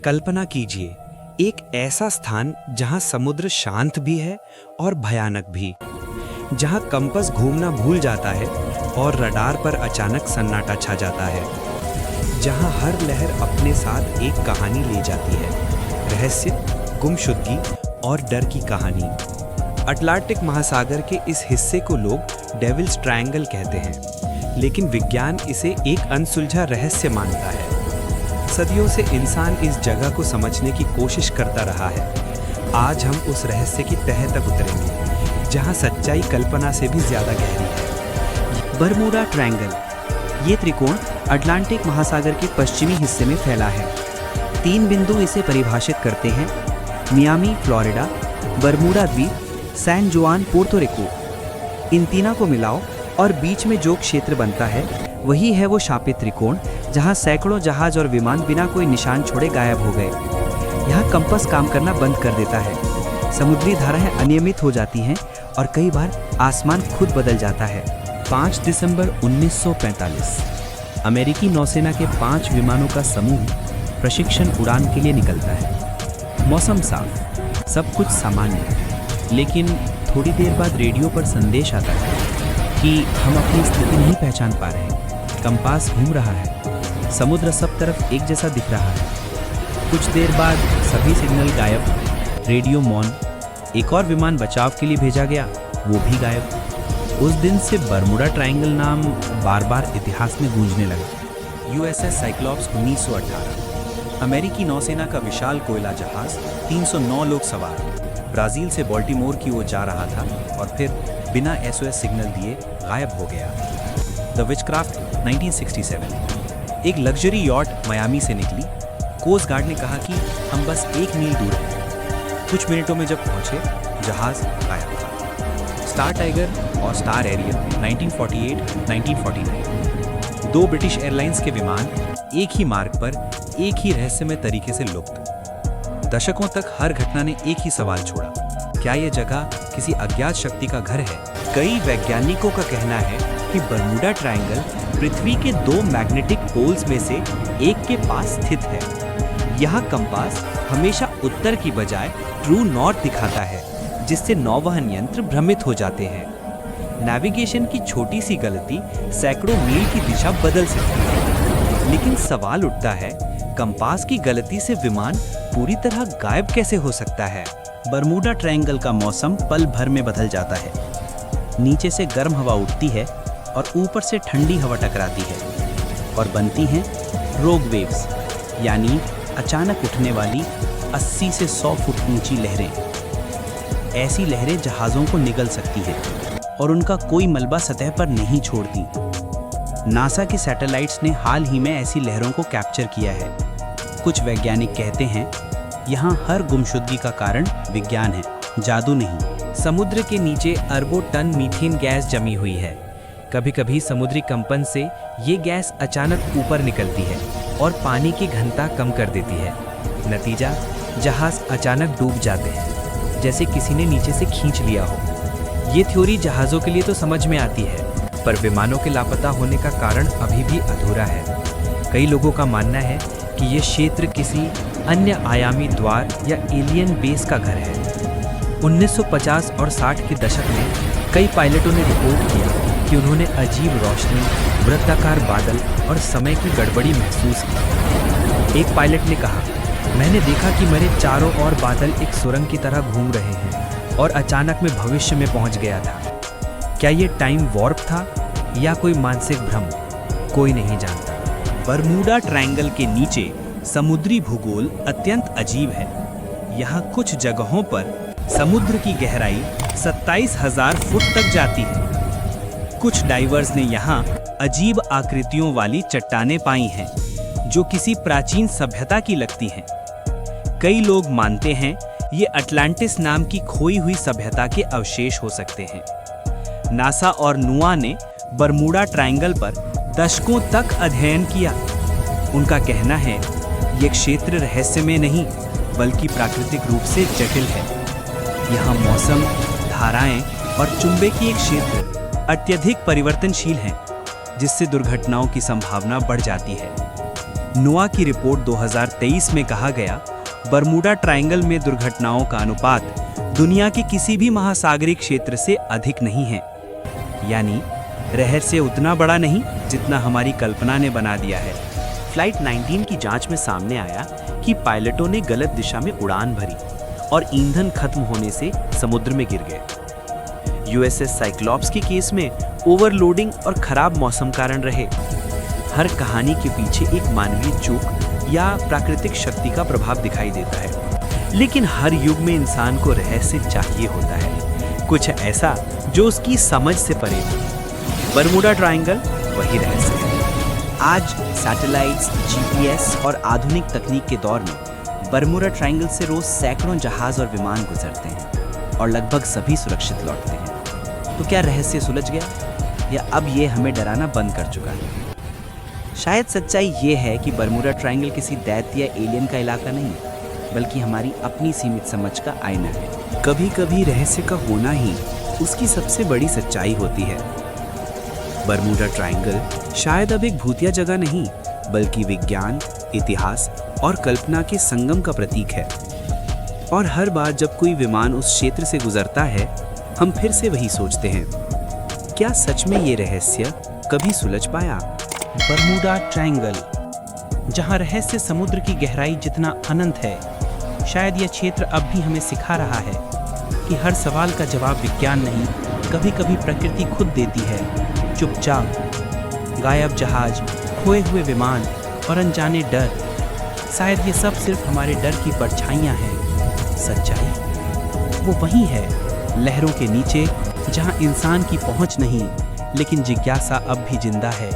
कल्पना कीजिए, एक ऐसा स्थान जहां समुद्र शांत भी है और भयानक भी, जहां कंपास घूमना भूल जाता है और रडार पर अचानक सन्नाटा छा जाता है, जहां हर लहर अपने साथ एक कहानी ले जाती है, रहस्य, गुमशुदगी और डर की कहानी। अटलांटिक महासागर के इस हिस्से को लोग डेविल्स ट्रायंगल कहते हैं, लेकिन विज्ञान इसे एक अनसुलझा रहस्य मानता है। सदियों से इंसान इस जगह को समझने की कोशिश करता रहा है। आज हम उस रहस्य की तह तक उतरेंगे, जहां सच्चाई कल्पना से भी ज्यादा गहरी है। बरमूडा ट्रायंगल, ये त्रिकोण अटलांटिक महासागर के पश्चिमी हिस्से में फैला है। 3 बिंदु इसे परिभाषित करते हैं: मियामी फ्लोरिडा, बरमूडा द्वीप, सैन जुआन पोर्तो रिको। इन तीनों को मिलाओ और बीच में जो क्षेत्र बनता है वही है वो शापित त्रिकोण, जहां सैकड़ों जहाज और विमान बिना कोई निशान छोड़े गायब हो गए। यहाँ कंपास काम करना बंद कर देता है, समुद्री धाराएं अनियमित हो जाती हैं और कई बार आसमान खुद बदल जाता है। 5 दिसंबर 1945 अमेरिकी नौसेना के 5 विमानों का समूह प्रशिक्षण उड़ान के लिए निकलता है। मौसम साफ, सब कुछ सामान्य, लेकिन थोड़ी देर बाद रेडियो पर संदेश आता है कि हम अपनी स्थिति नहीं पहचान पा रहे। कंपास घूम रहा है, समुद्र सब तरफ एक जैसा दिख रहा है। कुछ देर बाद सभी सिग्नल गायब, रेडियो मौन। एक और विमान बचाव के लिए भेजा गया, वो भी गायब। उस दिन से बरमूडा ट्रायंगल नाम बार बार इतिहास में गूंजने लगा। यूएसएस साइक्लॉप्स 1918, अमेरिकी नौसेना का विशाल कोयला जहाज, 309 लोग सवार, ब्राजील से बाल्टीमोर की ओर जा रहा था और फिर बिना एसओएस सिग्नल दिए गायब हो गया। द विचक्राफ्ट 1967, एक लग्जरी यॉट मियामी से निकली। कोस्ट गार्ड ने कहा कि हम बस 1 मील दूर हैं। कुछ मिनटों में जब पहुंचे, जहाज गायब था। स्टार टाइगर और स्टार एरियल 1948-1949, 2 ब्रिटिश एयरलाइंस के विमान एक ही मार्ग पर एक ही रहस्यमय तरीके से लुप्त। दशकों तक हर घटना ने एक ही सवाल छोड़ा, क्या यह जगह किसी अज्ञात शक्ति का घर है? कई वैज्ञानिकों का कहना है कि बरमूडा ट्रायंगल पृथ्वी के 2 मैग्नेटिक पोल्स में से एक के पास स्थित है। यहाँ कंपास हमेशा उत्तर की बजाय ट्रू नॉर्थ दिखाता है, जिससे नौवहन यंत्र भ्रमित हो जाते हैं। नेविगेशन की छोटी सी गलती सैकड़ों मील की दिशा बदल सकती है। लेकिन सवाल उठता है, कंपास की गलती से विमान पूरी तरह गायब कैसे हो सकता है? बरमूडा ट्रायंगल का मौसम पल भर में बदल जाता है। नीचे से गर्म हवा उठती है और ऊपर से ठंडी हवा टकराती है और बनती हैं रोग वेव्स, यानी अचानक उठने वाली 80 से 100 फुट ऊंची लहरें। ऐसी लहरें जहाज़ों को निगल सकती है और उनका कोई मलबा सतह पर नहीं छोड़ती। नासा के सैटेलाइट्स ने हाल ही में ऐसी लहरों को कैप्चर किया है। कुछ वैज्ञानिक कहते हैं यहाँ हर गुमशुदगी का कारण विज्ञान है, जादू नहीं। समुद्र के नीचे अरबों टन मीथेन गैस जमी हुई है। कभी कभी समुद्री कंपन से ये गैस अचानक ऊपर निकलती है और पानी की घनता कम कर देती है। नतीजा, जहाज अचानक डूब जाते हैं, जैसे किसी ने नीचे से खींच लिया हो। ये थ्योरी जहाज़ों के लिए तो समझ में आती है, पर विमानों के लापता होने का कारण अभी भी अधूरा है। कई लोगों का मानना है कि ये क्षेत्र किसी अन्य आयामी द्वार या एलियन बेस का घर है। 1950 और 60 के दशक में कई पायलटों ने रिपोर्ट किया कि उन्होंने अजीब रोशनी, वृत्ताकार बादल और समय की गड़बड़ी महसूस की। एक पायलट ने कहा, मैंने देखा कि मेरे चारों ओर बादल एक सुरंग की तरह घूम रहे हैं और अचानक मैं भविष्य में पहुंच गया था। क्या ये टाइम वॉर्प था या कोई मानसिक भ्रम? कोई नहीं जानता। बरमूडा ट्रायंगल के नीचे समुद्री भूगोल अत्यंत अजीब है। यहाँ कुछ जगहों पर समुद्र की गहराई 27,000 फुट तक जाती है। कुछ डाइवर्स ने यहाँ अजीब आकृतियों वाली चट्टानें पाई हैं, जो किसी प्राचीन सभ्यता की लगती हैं। कई लोग मानते हैं ये अटलांटिस नाम की खोई हुई सभ्यता के अवशेष हो सकते हैं। नासा और नुआ ने बरमूडा ट्रायंगल पर दशकों तक अध्ययन किया। उनका कहना है ये क्षेत्र रहस्यमय नहीं, बल्कि प्राकृतिक रूप से जटिल है। यहाँ मौसम, धाराएं और चुंबकीय क्षेत्र अत्यधिक परिवर्तनशील हैं, जिससे दुर्घटनाओं की संभावना बढ़ जाती है। नोआ की रिपोर्ट 2023 में कहा गया, बरमूडा ट्रायंगल में दुर्घटनाओं का अनुपात दुनिया के किसी भी महासागरीय क्षेत्र से अधिक नहीं है। यानी रहस्य उतना बड़ा नहीं जितना हमारी कल्पना ने बना दिया है। फ्लाइट 19 की जांच में सामने आया कि पायलटों ने गलत दिशा में उड़ान भरी और ईंधन खत्म होने से समुद्र में गिर गए। यूएसएस साइक्लॉप्स के केस में ओवरलोडिंग और खराब मौसम कारण रहे। हर कहानी के पीछे एक मानवीय चूक या प्राकृतिक शक्ति का प्रभाव दिखाई देता है, लेकिन हर युग में इंसान को रहस्य चाहिए होता है, कुछ ऐसा जो उसकी समझ से परे हो। बरमूडा ट्रायंगल वही रहस्य है। आज सैटेलाइट्स, जीपीएस और आधुनिक तकनीक के दौर में बरमूडा ट्रायंगल से रोज सैकड़ों जहाज और विमान गुजरते हैं और लगभग सभी सुरक्षित लौटते हैं। तो क्या रहस्य सुलझ गया या अब ये हमें डराना बंद कर चुका है? शायद सच्चाई ये है कि बरमूडा ट्रायंगल किसी दैत्य या एलियन का इलाका नहीं है, बल्कि हमारी अपनी सीमित समझ का आईना है। कभी कभी रहस्य का होना ही उसकी सबसे बड़ी सच्चाई होती है। बरमूडा ट्रायंगल शायद अब एक भूतिया जगह नहीं, बल्कि विज्ञान, इतिहास और कल्पना के संगम का प्रतीक है। और हर बार जब कोई विमान उस क्षेत्र से गुजरता है, हम फिर से वही सोचते हैं, क्या सच में ये रहस्य कभी सुलझ पाया? बरमूडा ट्रायंगल, जहां रहस्य समुद्र की गहराई जितना अनंत है, शायद यह क्षेत्र अब भी हमें सिखा रहा है कि हर सवाल का जवाब विज्ञान नहीं, कभी कभी प्रकृति खुद देती है। चुपचाप गायब जहाज, खोए हुए विमान और अनजाने डर, शायद ये सब सिर्फ हमारे डर की परछाइयां हैं। सच्चाई वो वही है, लहरों के नीचे, जहां इंसान की पहुंच नहीं, लेकिन जिज्ञासा अब भी जिंदा है।